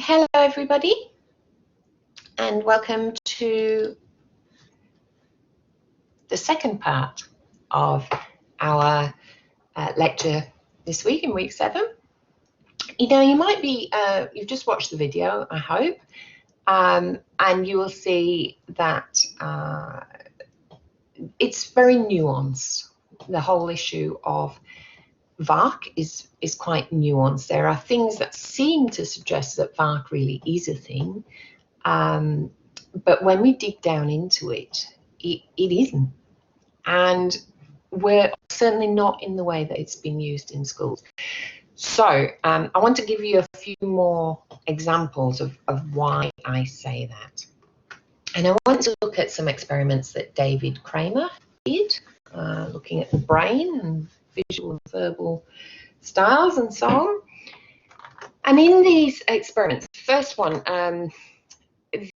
Hello everybody and welcome to the second part of our lecture this week in week 7. You know, you might be, you've just watched the video, I hope, and you will see that it's very nuanced. The whole issue of VARK is quite nuanced. There are things that seem to suggest that VARK really is a thing, but when we dig down into it, it isn't. And we're certainly not in the way that it's been used in schools. So I want to give you a few more examples of why I say that. And I want to look at some experiments that David Kramer did, looking at the brain and visual and verbal styles and so on. And in these experiments, the first one, the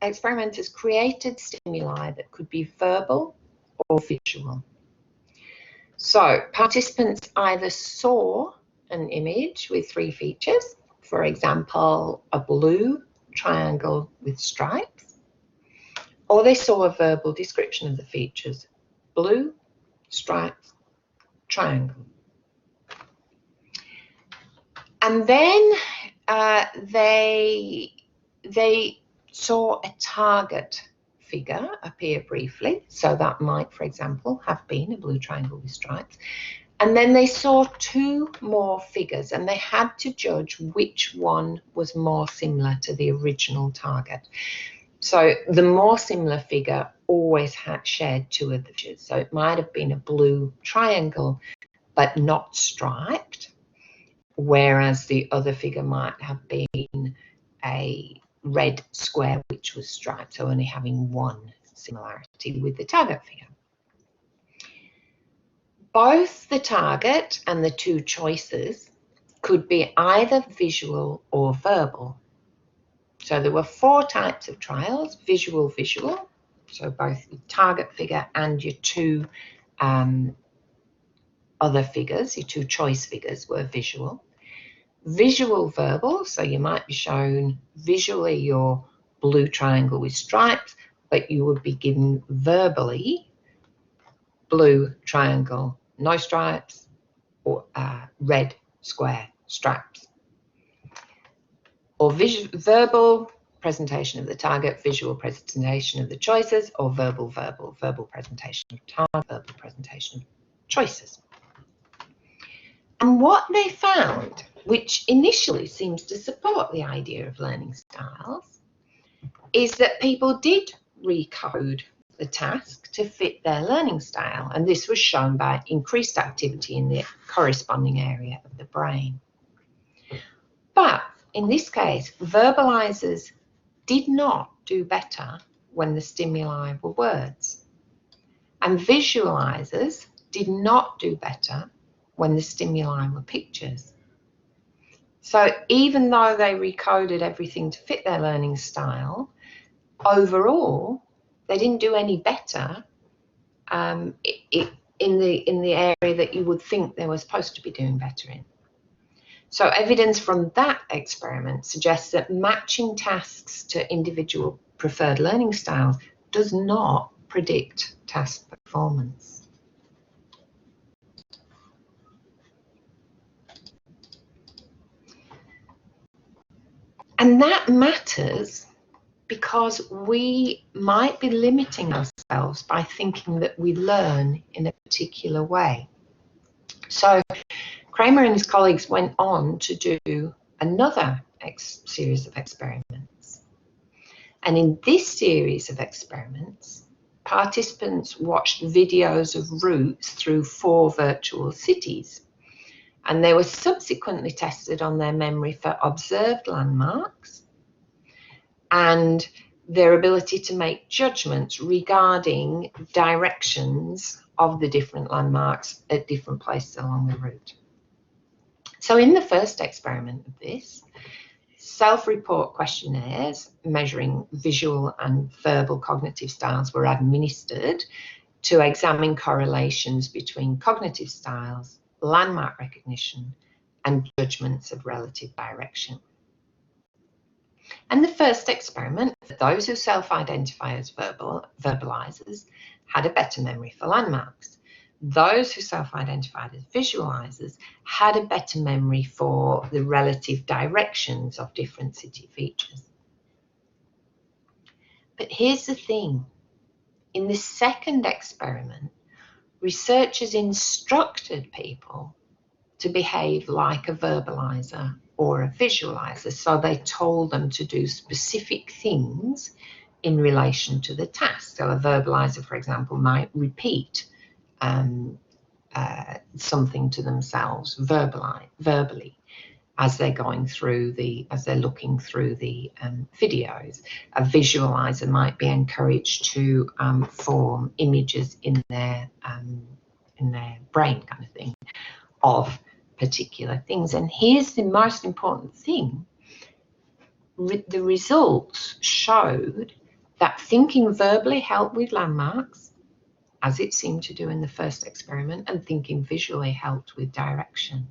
experimenters created stimuli that could be verbal or visual. So participants either saw an image with 3 features, for example, a blue triangle with stripes, or they saw a verbal description of the features, blue, stripes, triangle. And then they saw a target figure appear briefly. So that might, for example, have been a blue triangle with stripes. And then they saw 2 more figures and they had to judge which one was more similar to the original target. So the more similar figure always had shared 2 of the features. So it might have been a blue triangle, but not striped, whereas the other figure might have been a red square which was striped, so only having 1 similarity with the target figure. Both the target and the 2 choices could be either visual or verbal. So there were 4 types of trials: visual, so both the target figure and your 2 other figures, your 2 choice figures were visual. Visual verbal, so you might be shown visually your blue triangle with stripes, but you would be given verbally blue triangle, no stripes, or red square stripes. Or verbal presentation of the target, visual presentation of the choices, or verbal presentation of target, verbal presentation of choices. And what they found, which initially seems to support the idea of learning styles, is that people did recode the task to fit their learning style, and this was shown by increased activity in the corresponding area of the brain. But in this case, verbalizers did not do better when the stimuli were words, and visualizers did not do better when the stimuli were pictures. So even though they recoded everything to fit their learning style, overall they didn't do any better in the area that you would think they were supposed to be doing better in. So evidence from that experiment suggests that matching tasks to individual preferred learning styles does not predict task performance. And that matters because we might be limiting ourselves by thinking that we learn in a particular way. So Kramer and his colleagues went on to do another series of experiments. And in this series of experiments, participants watched videos of routes through 4 virtual cities. And they were subsequently tested on their memory for observed landmarks and their ability to make judgments regarding directions of the different landmarks at different places along the route. So in the first experiment of this, self-report questionnaires measuring visual and verbal cognitive styles were administered to examine correlations between cognitive styles, landmark recognition, and judgments of relative direction. And the first experiment, for those who self-identify as verbalizers, had a better memory for landmarks. Those who self-identified as visualizers had a better memory for the relative directions of different city features. But here's the thing. In the second experiment, researchers instructed people to behave like a verbalizer or a visualizer. So they told them to do specific things in relation to the task. So a verbalizer, for example, might repeat something to themselves verbally as they're going through as they're looking through the videos. A visualizer might be encouraged to form images in their brain, kind of thing, of particular things. And here's the most important thing. The results showed that thinking verbally helped with landmarks, as it seemed to do in the first experiment, and thinking visually helped with direction.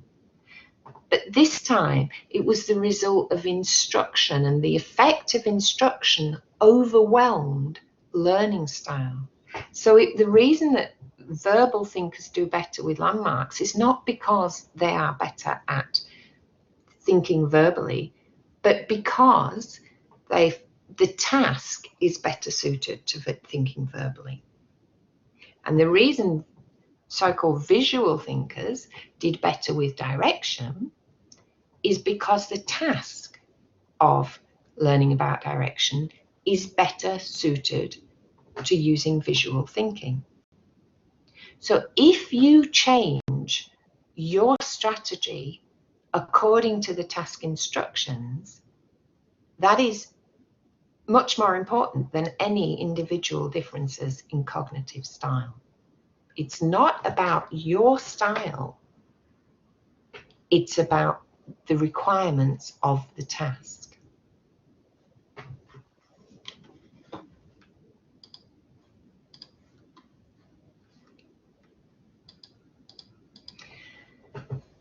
But this time, it was the result of instruction, and the effect of instruction overwhelmed learning style. So the reason that verbal thinkers do better with landmarks is not because they are better at thinking verbally, but because the task is better suited to thinking verbally. And the reason so-called visual thinkers did better with direction is because the task of learning about direction is better suited to using visual thinking. So if you change your strategy according to the task instructions, that is much more important than any individual differences in cognitive style. It's not about your style, it's about the requirements of the task.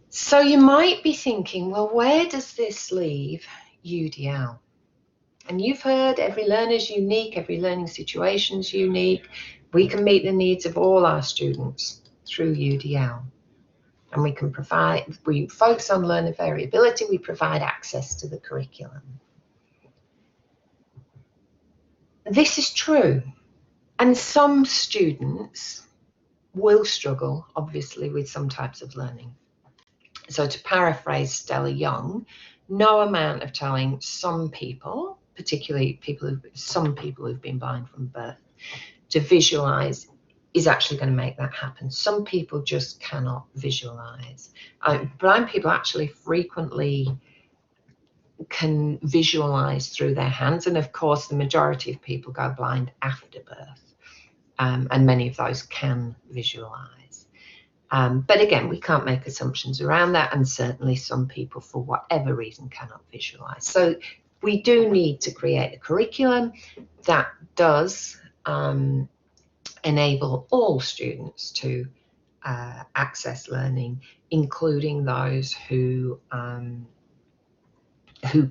So you might be thinking, well, where does this leave UDL? And you've heard every learner is unique, every learning situation is unique. We can meet the needs of all our students through UDL. And we focus on learner variability, we provide access to the curriculum. This is true. And some students will struggle, obviously, with some types of learning. So to paraphrase Stella Young, no amount of telling some people, particularly some people who've been blind from birth, to visualize is actually going to make that happen. Some people just cannot visualize. Blind people actually frequently can visualize through their hands, and of course the majority of people go blind after birth, and many of those can visualize. But again, we can't make assumptions around that, and certainly some people, for whatever reason, cannot visualize. So we do need to create a curriculum that does enable all students to access learning, including those who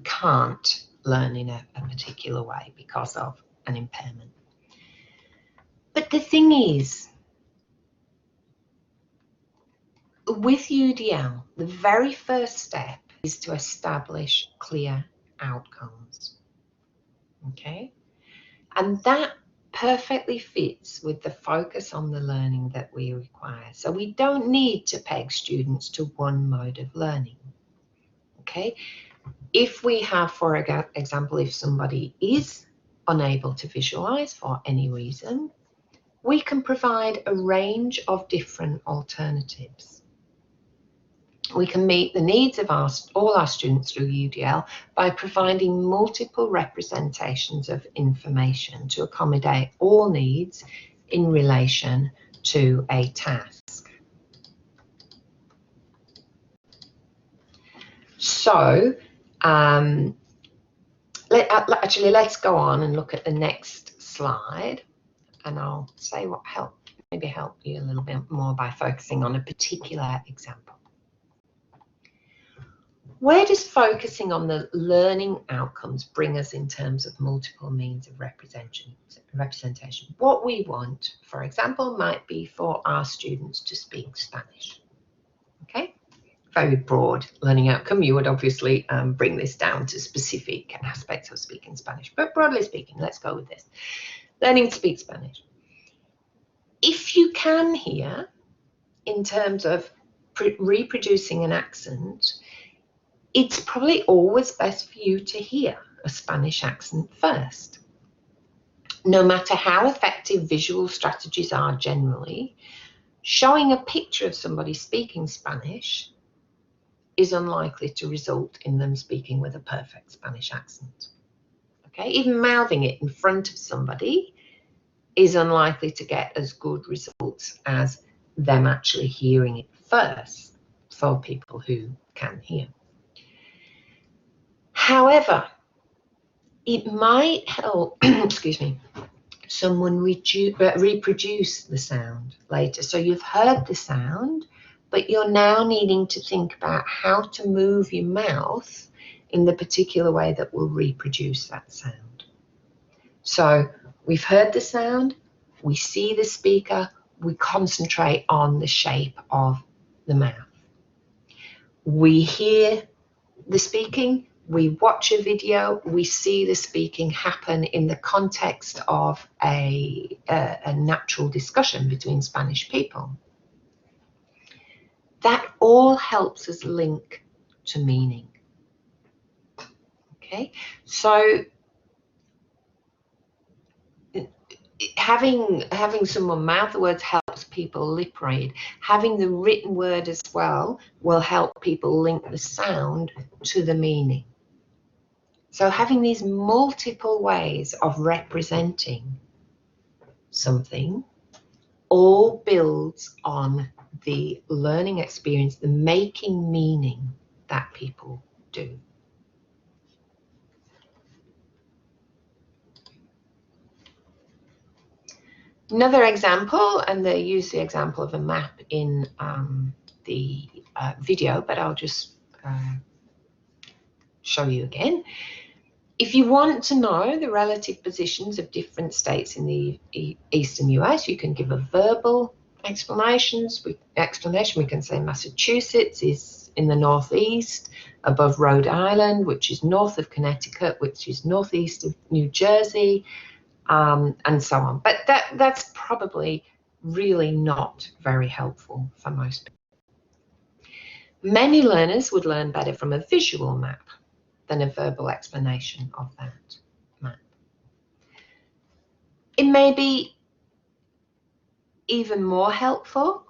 can't learn in a particular way because of an impairment. But the thing is, with UDL, the very first step is to establish clear outcomes. Okay? And that perfectly fits with the focus on the learning that we require. So we don't need to peg students to one mode of learning. Okay? If we have, for example, if somebody is unable to visualize for any reason, we can provide a range of different alternatives. We can meet the needs of all our students through UDL by providing multiple representations of information to accommodate all needs in relation to a task. So let's go on and look at the next slide, and I'll say what maybe help you a little bit more by focusing on a particular example. Where does focusing on the learning outcomes bring us in terms of multiple means of representation? What we want, for example, might be for our students to speak Spanish. Okay, very broad learning outcome. You would obviously bring this down to specific aspects of speaking Spanish, but broadly speaking, let's go with this. Learning to speak Spanish. If you can hear, in terms of reproducing an accent, it's probably always best for you to hear a Spanish accent first. No matter how effective visual strategies are generally, showing a picture of somebody speaking Spanish is unlikely to result in them speaking with a perfect Spanish accent. Okay, even mouthing it in front of somebody is unlikely to get as good results as them actually hearing it first for people who can hear. However, it might help, excuse me, someone reproduce the sound later. So you've heard the sound, but you're now needing to think about how to move your mouth in the particular way that will reproduce that sound. So we've heard the sound, we see the speaker, we concentrate on the shape of the mouth. We hear the speaking, we watch a video, we see the speaking happen in the context of a natural discussion between Spanish people. That all helps us link to meaning. Okay, so having someone mouth the words helps people lip read. Having the written word as well will help people link the sound to the meaning. So having these multiple ways of representing something all builds on the learning experience, the making meaning that people do. Another example, and they use the example of a map in the video, but I'll just show you again. If you want to know the relative positions of different states in the eastern US, you can give a verbal explanation. We can say Massachusetts is in the northeast, above Rhode Island, which is north of Connecticut, which is northeast of New Jersey, and so on. But that's probably really not very helpful for most people. Many learners would learn better from a visual map than a verbal explanation of that map. It may be even more helpful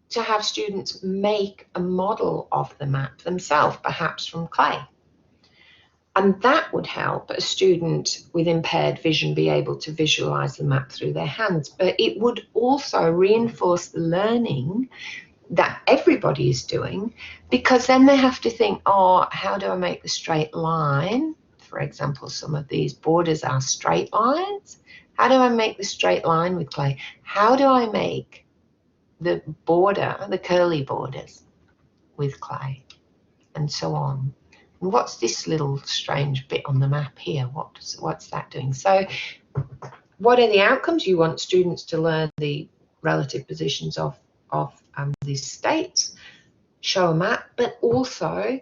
to have students make a model of the map themselves, perhaps from clay. And that would help a student with impaired vision be able to visualize the map through their hands. But it would also reinforce the learning that everybody is doing, because then they have to think, oh, how do I make the straight line? For example, some of these borders are straight lines. How do I make the straight line with clay? How do I make the border, the curly borders with clay? And so on. And what's this little strange bit on the map here? What's that doing? So what are the outcomes? You want students to learn the relative positions of these states, show a map, but also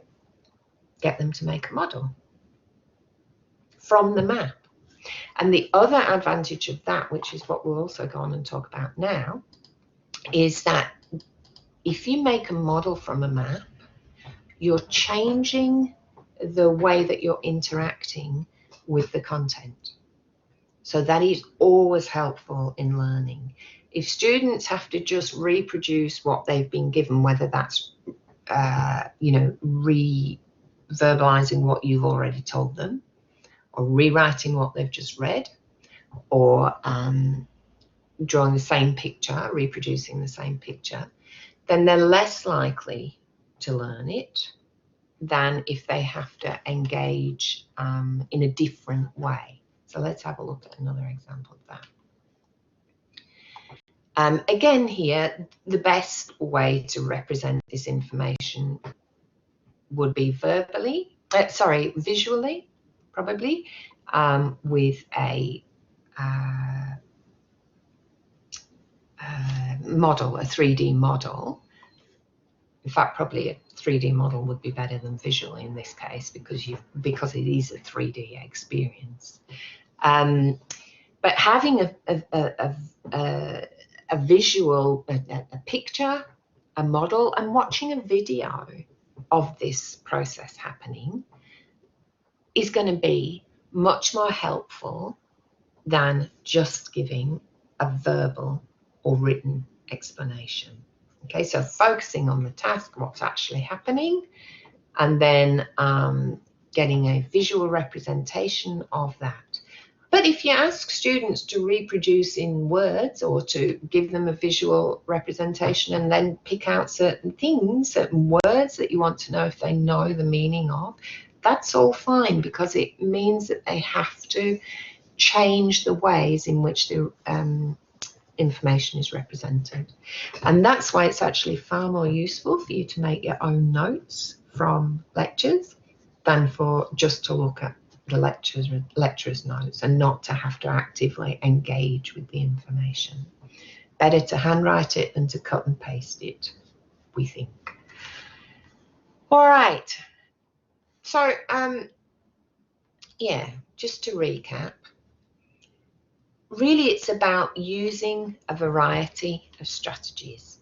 get them to make a model from the map. And the other advantage of that, which is what we'll also go on and talk about now, is that if you make a model from a map, you're changing the way that you're interacting with the content. So that is always helpful in learning. If students have to just reproduce what they've been given, whether that's re-verbalizing what you've already told them, or rewriting what they've just read, or drawing the same picture, reproducing the same picture, then they're less likely to learn it than if they have to engage in a different way. So let's have a look at another example of that. Again here, the best way to represent this information would be visually, probably, with a model, a 3D model. In fact, probably a 3D model would be better than visual in this case, because it is a 3D experience. But having a visual, a picture, a model, and watching a video of this process happening is going to be much more helpful than just giving a verbal or written explanation. Okay, so focusing on the task, what's actually happening, and then getting a visual representation of that. But if you ask students to reproduce in words, or to give them a visual representation and then pick out certain things, certain words that you want to know if they know the meaning of, that's all fine, because it means that they have to change the ways in which the information is represented. And that's why it's actually far more useful for you to make your own notes from lectures than for just to look at the lecturer's notes and not to have to actively engage with the information. Better to handwrite it than to cut and paste it, we think. All right. So, yeah, just to recap, really it's about using a variety of strategies,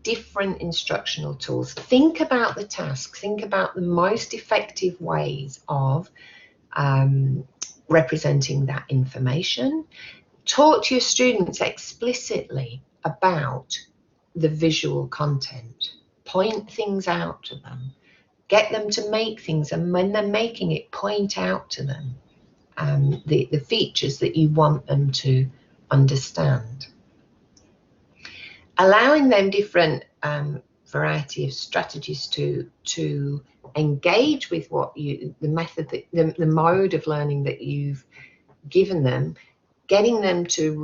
different instructional tools. Think about the task, think about the most effective ways of representing that information. Talk to your students explicitly about the visual content. Point things out to them. Get them to make things, and when they're making it, point out to them the features that you want them to understand. Allowing them different variety of strategies to engage with what the method, the mode of learning that you've given them, getting them to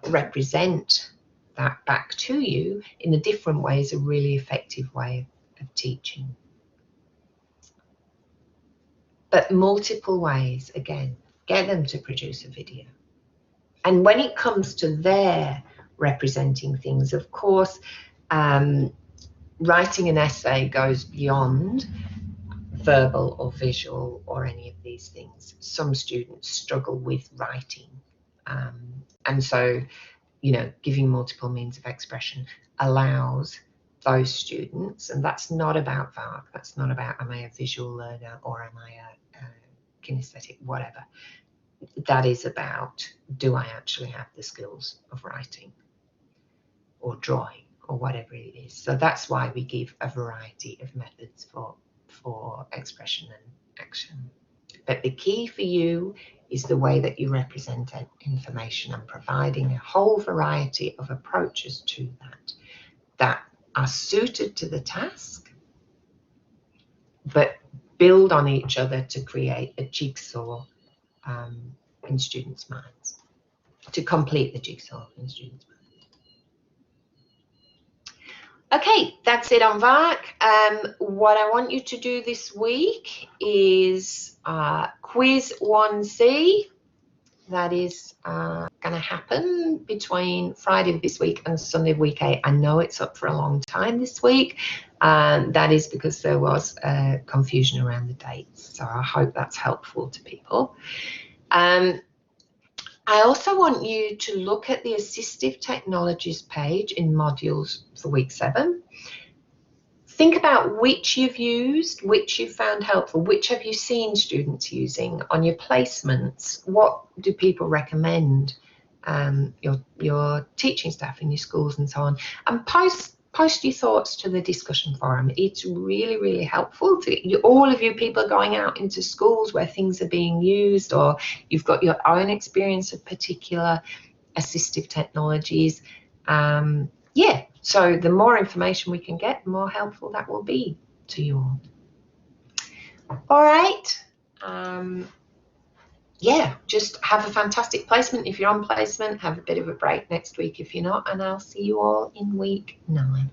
represent that back to you in a different way is a really effective way of teaching. But multiple ways, again, get them to produce a video. And when it comes to their representing things, of course, writing an essay goes beyond verbal or visual or any of these things. Some students struggle with writing. And so, you know, giving multiple means of expression allows those students, and that's not about VARK, that's not about am I a visual learner or am I a kinesthetic, whatever. That is about, do I actually have the skills of writing or drawing or whatever it is. So that's why we give a variety of methods for expression and action. But the key for you is the way that you represent information, and providing a whole variety of approaches to that are suited to the task, but build on each other to create a jigsaw in students' minds, to complete the jigsaw in students' minds. Okay, that's it on VARK. What I want you to do this week is quiz 1C. That is going to happen between Friday of this week and Sunday of week 8. I know it's up for a long time this week. That is because there was confusion around the dates. So I hope that's helpful to people. I also want you to look at the assistive technologies page in modules for week 7. Think about which you've used, which you found helpful, which have you seen students using on your placements. What do people recommend your teaching staff in your schools and so on? And post your thoughts to the discussion forum. It's really, really helpful to all of you people going out into schools where things are being used, or you've got your own experience of particular assistive technologies. Yeah, so the more information we can get, the more helpful that will be to you all. All right. Yeah, just have a fantastic placement. If you're on placement, have a bit of a break next week if you're not, and I'll see you all in week 9.